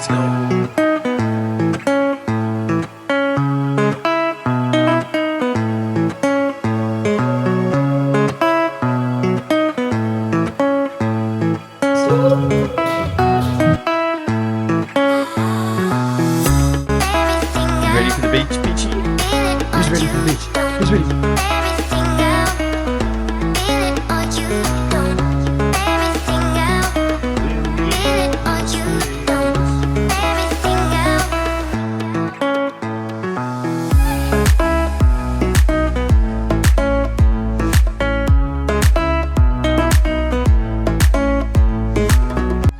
Let's go. Ready for the beach, Peachy? Who's ready for the beach? Who's ready?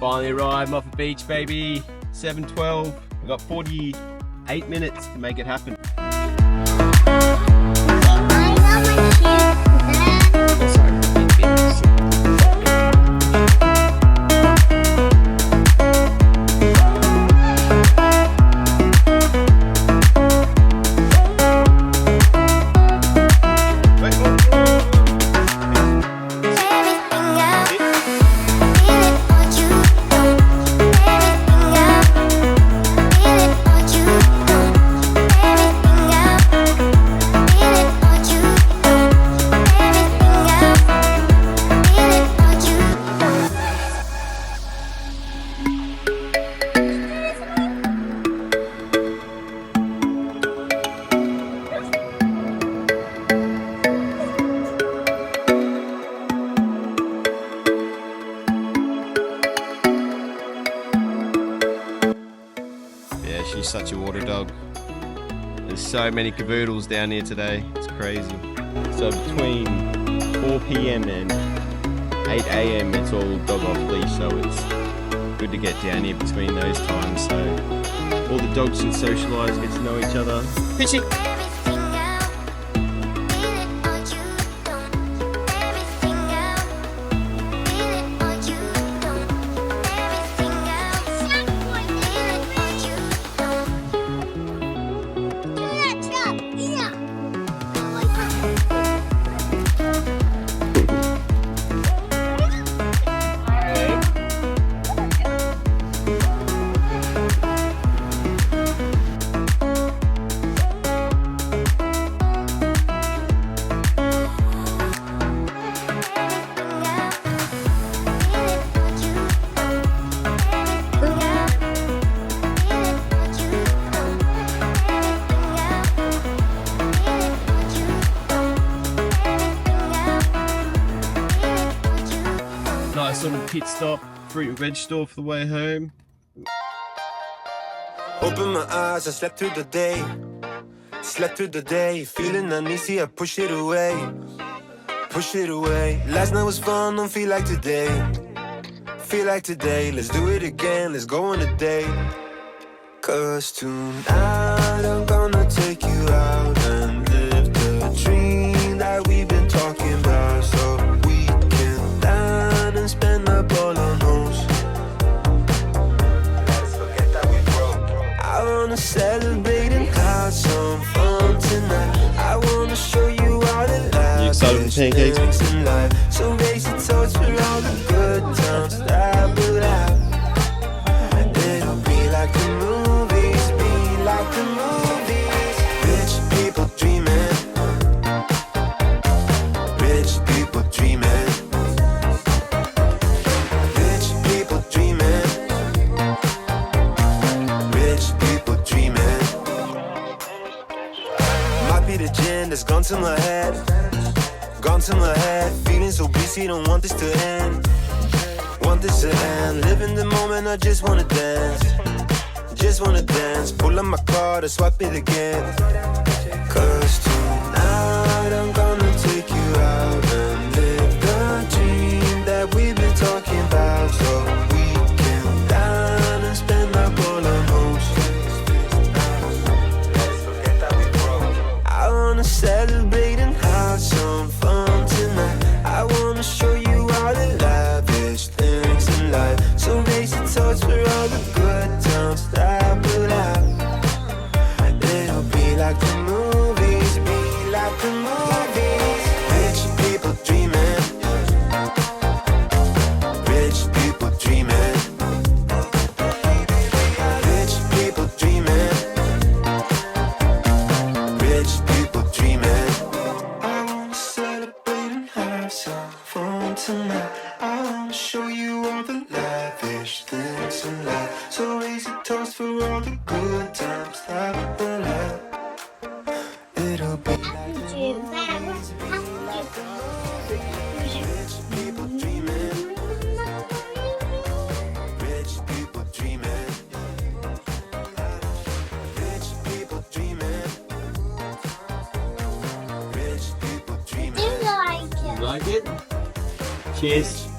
Finally arrived off the beach, baby. 7:12. We've got 48 minutes to make it happen. She's such a water dog. There's so many cavoodles down here today. It's crazy. So between 4 p.m. and 8 a.m. it's all dog off leash, so it's good to get down here between those times so all the dogs can socialise, get to know each other. Pitchy! Nice little pit stop, fruit and veg store for the way home. Open my eyes, I slept through the day. Slept through the day, feeling uneasy, I push it away. Push it away. Last night was fun, don't feel like today. Feel like today, let's do it again, let's go on a date. Cause tonight I'm gonna take you out and live the dream that we've been talking about. So we can dine and spend up all our nose. Let's forget that we broke. I wanna celebrate and have some fun tonight. I wanna show you all the life. You excited for pancakes? In life. So raise your toast for all the good times that we'll have. It'll be like the movies, be like the movies. Rich people dreaming. Rich people dreaming. Rich people dreaming. Rich people dreaming. Might be the gin that's gone to my head. Gone to my head. Feeling so busy, don't want this to end. Want this to end. Live in the moment, I just wanna dance. Just wanna dance. Pull up my card and swipe it again. Cause tonight I'm gonna take you out and live the dream that we've been talking about. So we can dine and spend up all our most. Let's forget that we broke. I wanna celebrate and have some fun tonight. I wanna show you all the lavish things in life. So raise your toast for all the good times that we'll have. It'll be like the movies, be like the movies. Rich wish this in life. So raise a toast for all the good times that we'll have. It'll be rich people dreaming. Rich people dreaming. Rich people dreaming. Rich people dreaming. Like it? Cheers.